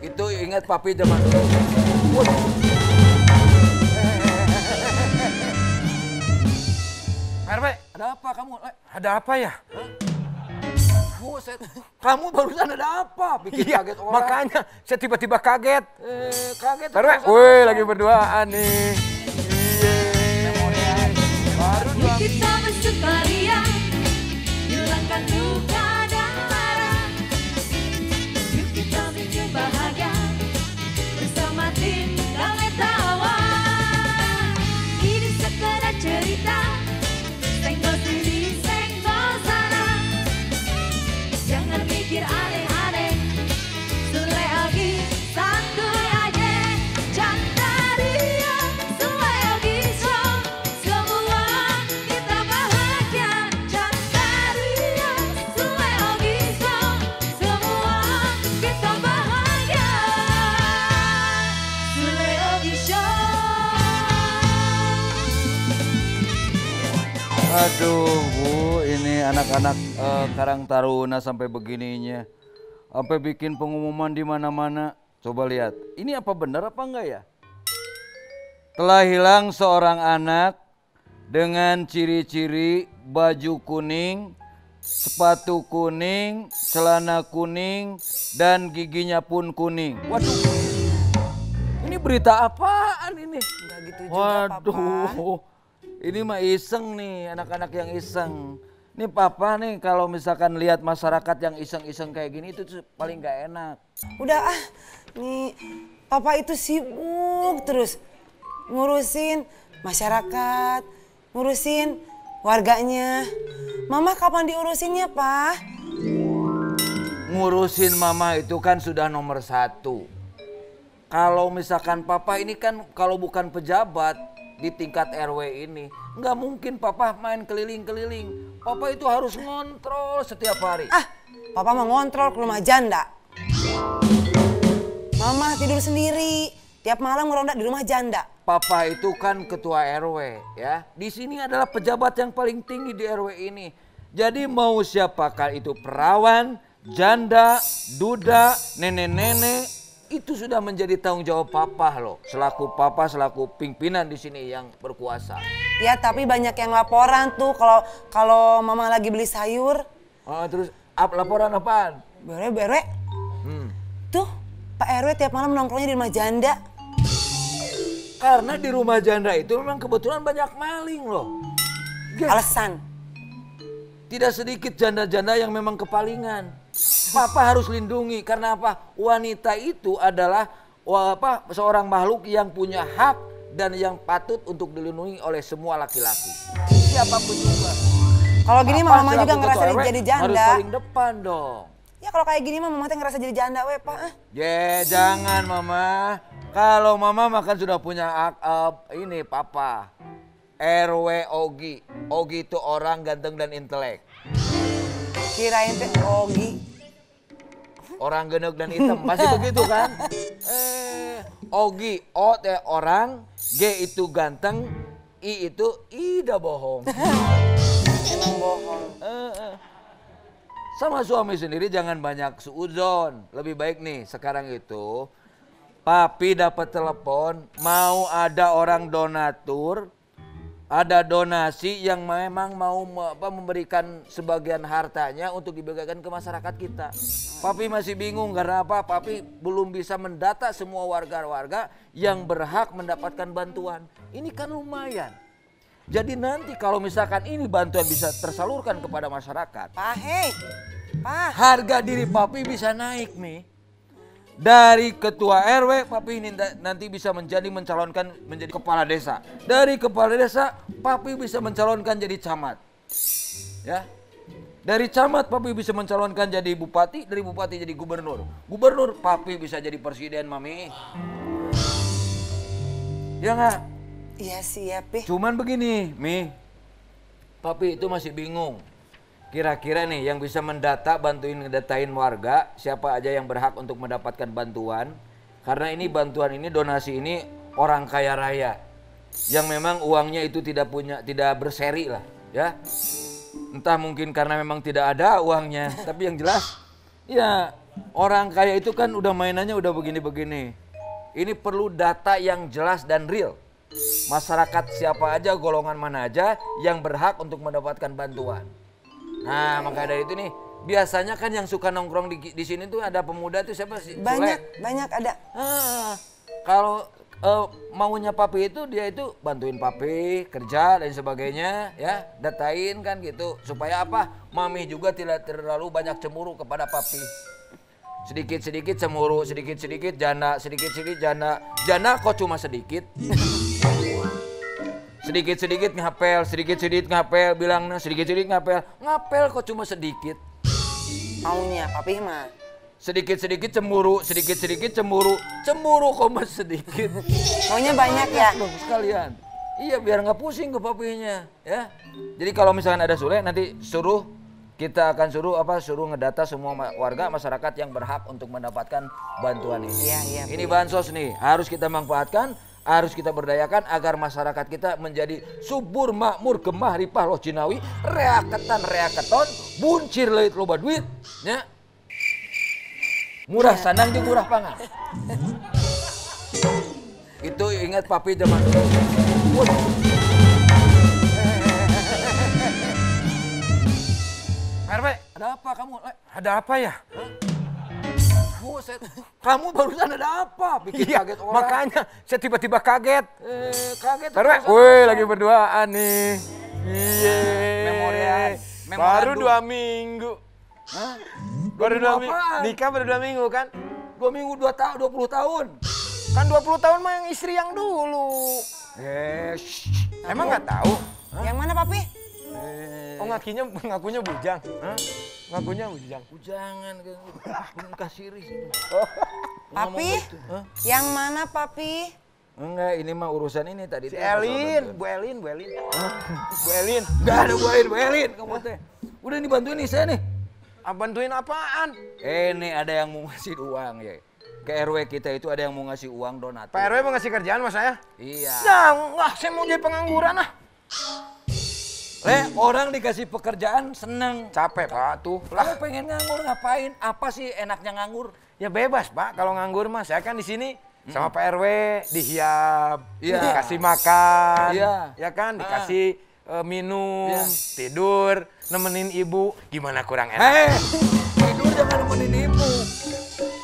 Itu ingat papi zaman dulu. RW, ada apa kamu? Ada apa ya? Buset, kamu barusan ada apa? Bikin kaget orang. Makanya saya tiba-tiba kaget. Kaget. RW, wih lagi berduaan nih. Baru Yuk kita bersukaria, hilangkan duka dan marah. Yuk kita bikin bahagia, bersama tim Damai Tawa. Ini sekedar cerita, senggol sini, senggol sana. Jangan mikir aneh-aneh, Sule Ogi, santuy aja. Cantaria, Sule Ogi Show, semua kita bahagia. Cantaria, Sule Ogi Show, semua kita bahagia. Sule Ogi Show. Aduh Bu, ini anak-anak Karang Taruna sampai begininya. Sampai bikin pengumuman di mana-mana. Coba lihat, ini apa benar apa enggak ya? Telah hilang seorang anak dengan ciri-ciri baju kuning, sepatu kuning, celana kuning, dan giginya pun kuning. Waduh, ini berita apaan ini? Enggak gitu juga, Papa. Waduh, ini mah iseng nih, anak-anak yang iseng. Ini Papa nih kalau misalkan lihat masyarakat yang iseng-iseng kayak gini itu tuh paling gak enak. Udah nih Papa itu sibuk terus ngurusin masyarakat, ngurusin warganya. Mama kapan diurusinnya, Pak? Ngurusin Mama itu kan sudah nomor 1. Kalau misalkan Papa ini kan kalau bukan pejabat di tingkat RW ini, nggak mungkin Papa main keliling-keliling. Papa itu harus ngontrol setiap hari. Papa mau ngontrol ke rumah janda. Mama tidur sendiri, tiap malam ngeronda di rumah janda. Papa itu kan ketua RW ya. Di sini adalah pejabat yang paling tinggi di RW ini. Jadi mau siapakah itu perawan, janda, duda, nenek-nenek, itu sudah menjadi tanggung jawab Papa loh. Selaku Papa, selaku pimpinan di sini yang berkuasa. Ya tapi banyak yang laporan tuh kalau Mama lagi beli sayur. Oh, terus laporan apaan? Bere-bere. Tuh Pak RW tiap malam nongkrongnya di rumah janda. Karena di rumah janda itu memang kebetulan banyak maling loh. Alasan. Tidak sedikit janda-janda yang memang kepalingan. Papa harus lindungi karena apa? Wanita itu adalah seorang makhluk yang punya hak dan yang patut untuk dilindungi oleh semua laki-laki. Siapapun juga. Kalau gini Mama juga ngerasa jadi janda. Harus paling depan dong. Ya kalau kayak gini Mama teh ngerasa jadi janda we, Pak. Jangan Mama. Kalau Mama makan sudah punya ini Papa. RW Ogi. Ogi itu orang ganteng dan intelek. Kirain teh Ogi. Orang geneg dan hitam, pasti begitu kan? Ogi, O teh orang, G itu ganteng, I itu ida bohong. Emang bohong. Sama suami sendiri jangan banyak suudzon. Lebih baik nih sekarang itu, Papi dapat telepon, mau ada orang donatur, ada donasi yang memang mau memberikan sebagian hartanya untuk dibagikan ke masyarakat kita. Papi masih bingung karena apa? Papi belum bisa mendata semua warga-warga yang berhak mendapatkan bantuan. Ini kan lumayan. Jadi nanti kalau misalkan ini bantuan bisa tersalurkan kepada masyarakat. Pak, Harga diri Papi bisa naik nih. Dari ketua RW, Papi ini nanti bisa mencalonkan menjadi kepala desa. Dari kepala desa, Papi bisa mencalonkan jadi camat. Ya. Dari camat, Papi bisa mencalonkan jadi bupati. Dari bupati jadi gubernur. Gubernur, Papi bisa jadi presiden, Mami. Ya nggak? Iya siap, Pi. Cuman begini, Mi. Papi itu masih bingung. Kira-kira nih yang bisa ngedatain warga siapa aja yang berhak untuk mendapatkan bantuan. Karena ini bantuan ini, donasi ini orang kaya raya. Yang memang uangnya itu tidak berseri lah ya. Entah mungkin karena memang tidak ada uangnya. Tapi yang jelas ya Orang kaya itu kan udah mainannya udah begini-begini. Ini perlu data yang jelas dan real. Masyarakat siapa aja, golongan mana aja yang berhak untuk mendapatkan bantuan. Nah, maka dari itu nih, biasanya kan yang suka nongkrong di sini tuh ada pemuda tuh siapa sih? Banyak ada. Kalau maunya papi itu dia itu bantuin papi kerja dan sebagainya ya, datain kan gitu supaya apa? Mami juga tidak terlalu banyak cemburu kepada papi. Sedikit-sedikit cemburu, sedikit-sedikit janda, sedikit-sedikit janda. Janda kok cuma sedikit. Sedikit-sedikit ngapel, sedikit-sedikit ngapel, bilangnya sedikit-sedikit ngapel. Ngapel kok cuma sedikit. Maunya papi mah. Sedikit-sedikit cemburu, sedikit-sedikit cemburu. Cemburu kok mas sedikit. Maunya banyak ya. Dong sekalian. Iya biar nggak pusing ke papinya ya. Jadi kalau misalkan ada Sule nanti kita akan suruh ngedata semua warga masyarakat yang berhak untuk mendapatkan bantuan ini. Iya. Ini bansos nih, harus kita manfaatkan, harus kita berdayakan agar masyarakat kita menjadi subur, makmur, gemah, ripah, loh cinawi, reaketon, buncir leit loba duit, ya. Murah sandang jeung murah pangan. Itu ingat papi zaman dulu. RW, Ada apa kamu? ada apa ya? Buset. Kamu barusan ada apa? Bikin kaget orang. Makanya saya tiba-tiba kaget. Kaget. RW, woi lagi berduaan nih. Iya. Memorial. Baru 2 minggu. Hah? Baru 2 minggu. Apaan? Nikah baru 2 minggu kan? 2 minggu 20 tahun. Kan 20 tahun mah yang istri yang dulu. Emang nggak tahu? Yang mana papi? Oh ngakunya bujang. Hah? Ngakunya bujang. Jangan belum kasih sih. Papi? Yang mana papi? Enggak, ini mah urusan ini tadi. Si Elin, Bu Elin. Bu Elin. Enggak ada Bu Elin kamu teh. Udah nih bantuin nih saya nih. Bantuin apaan? Ini ada yang mau ngasih uang ya. Ke RW kita itu ada yang mau ngasih uang donatur. Pak RW mau ngasih kerjaan mas saya? Iya. Jangan, saya mau jadi pengangguran ah. Orang dikasih pekerjaan seneng. Capek pak tuh. Kamu pengen nganggur ngapain? Apa sih enaknya nganggur? Ya bebas pak, kalau nganggur mas saya kan di sini sama Pak RW dihiap, Iya. dikasih makan, Iya. ya kan, dikasih minum, Iya. tidur, nemenin ibu, gimana kurang enak? Tidur jangan nemenin ibu.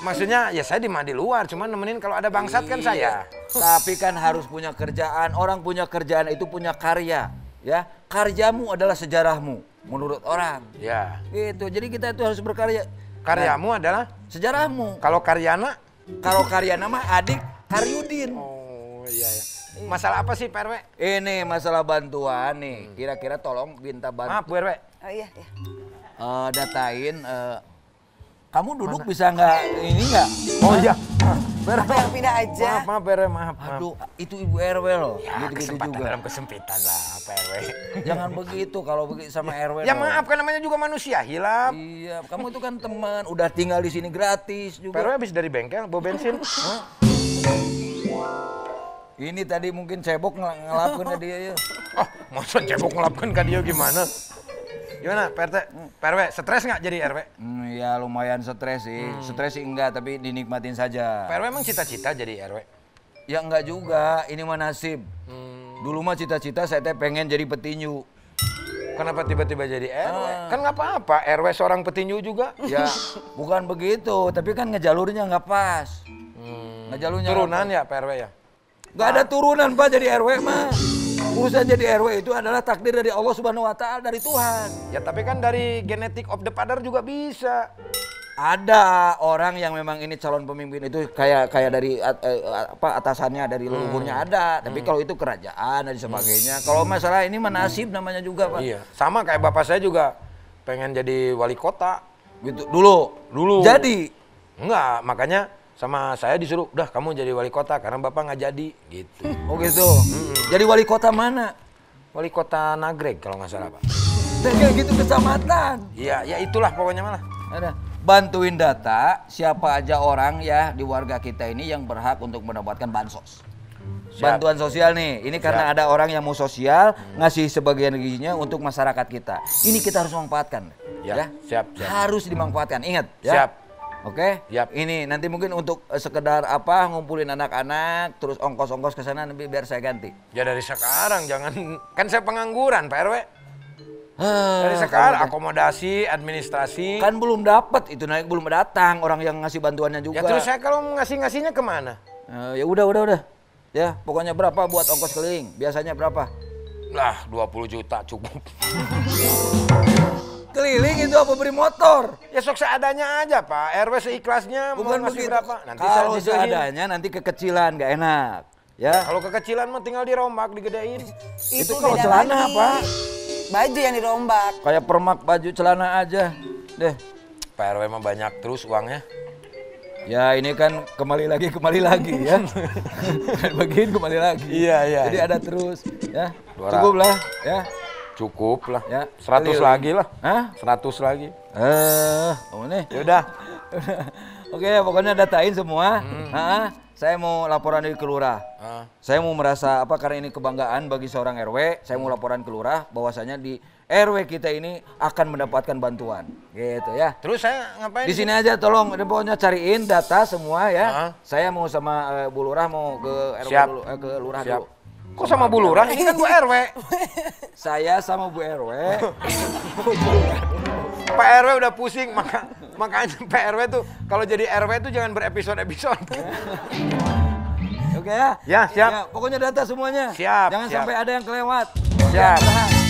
Maksudnya ya saya di luar, cuman nemenin kalau ada bangsat kan saya. Tapi kan harus punya kerjaan. Orang punya kerjaan itu punya karya, ya. Karyamu adalah sejarahmu menurut orang. Ya. Gitu. Jadi kita itu harus berkarya. Karyamu adalah? Sejarahmu. Kalau karyana? Kalau karya nama adik Karyudin. Oh iya ya. Masalah apa sih Pak RW? Ini masalah bantuan nih. Kira-kira tolong minta Maaf bantu. Bu RW. Oh iya. Datain. Kamu duduk bisa nggak ini nggak? Oh iya. Apa yang pindah aja? Maaf RW, maaf. Aduh, itu ibu RW loh. Ya, Gitu-gitu kesempatan juga. dalam kesempitan lah Pak RW. Jangan begitu kalau begitu sama RW. Ya dong. maaf kan namanya juga manusia, hilap. Iya, kamu itu kan teman, udah tinggal di sini gratis Pak RW juga. habis dari bengkel bawa bensin. Ini tadi mungkin cebok ngelakuin ke dia ya. Oh, masa cebok ngelapkan ke dia gimana? Gimana Pak RT? Pak RW, stres nggak jadi RW? Ya lumayan stres sih. Stres sih enggak, tapi dinikmatin saja. Pak RW emang cita-cita jadi RW? Ya enggak juga, ini mah nasib. Dulu mah cita-cita saya teh pengen jadi petinju. Kenapa tiba-tiba jadi RW? Kan nggak apa-apa, RW seorang petinju juga. Ya, bukan begitu, tapi kan ngejalurnya nggak pas. Ngejalurnya Turunan ya Pak RW ya? Nggak ada turunan Pak jadi RW mah. Urusan jadi RW itu adalah takdir dari Allah Subhanahu wa Ta'ala, dari Tuhan. Ya tapi kan dari genetik of the father juga bisa. Ada orang yang memang ini calon pemimpin itu kayak dari atasannya, dari leluhurnya ada. Tapi kalau itu kerajaan dan sebagainya. Kalau masalah ini nasib namanya juga Pak. Iya. Sama kayak bapak saya juga pengen jadi wali kota. Gitu dulu. Jadi Enggak, makanya sama saya disuruh, udah kamu jadi wali kota karena bapak nggak jadi gitu. oh gitu. Jadi wali kota mana? Wali kota Nagreg kalau nggak salah Pak. Kayak gitu kecamatan. Iya, ya itulah pokoknya malah. Ada. Bantuin data siapa aja orang ya di warga kita ini yang berhak untuk mendapatkan bansos. Siap. Bantuan sosial nih. Ini karena ada orang yang mau sosial ngasih sebagian gizinya untuk masyarakat kita. Ini kita harus memanfaatkan. Ya, siap. Harus dimanfaatkan. Ingat ya. Siap. Oke? Yap. Ini nanti mungkin untuk sekedar apa ngumpulin anak-anak, terus ongkos-ongkos ke sana nanti biar saya ganti. Ya dari sekarang, jangan, kan saya pengangguran Pak RW. Dari Dari sekarang akomodasi, administrasi. kan belum dapat itu naik belum datang orang yang ngasih bantuannya juga. Ya terus saya kalau ngasih-ngasihnya kemana? Ya udah. Ya, pokoknya berapa buat ongkos keliling? Biasanya berapa? Lah 20 juta cukup. Keliling itu apa beri motor? Ya sok seadanya aja Pak, RW seikhlasnya Bukan mau ngasih begitu. berapa? Nanti Kalau saya disehin. seadanya nanti kekecilan nggak enak. Ya. Kalau kekecilan mah tinggal dirombak, digedein. Itu kalau beda celana lagi. apa? Baju yang dirombak. Kayak permak baju celana aja. Deh. Pak RW mah banyak terus uangnya. Ya ini kan kembali lagi ya. Bagiin kembali lagi. Iya. Jadi ada terus ya. 200. Cukup lah ya. Cukup lah. Ya. 100 lagi lah. Hah? 100 lagi. Oh nih. Ya udah. Oke, pokoknya datain semua. Saya mau laporan dari ke lurah. Saya mau merasa apa karena ini kebanggaan bagi seorang RW, saya mau laporan ke lurah bahwasanya di RW kita ini akan mendapatkan bantuan. Gitu ya. Terus saya ngapain? Di sini aja tolong pokoknya cariin data semua ya. Heeh. Saya mau sama Bu Lurah mau ke RW Siap. dulu, ke lurah Siap. dulu. Kok sama Bu Lurah? Ini kan Bu RW. Saya sama Bu RW. Pak RW udah pusing, makanya Pak RW tuh kalau jadi RW tuh jangan berepisode-episode. Oke ya? Ya, siap. Ya, pokoknya data semuanya. Siap, Jangan siap. sampai ada yang kelewat. Siap. Ya,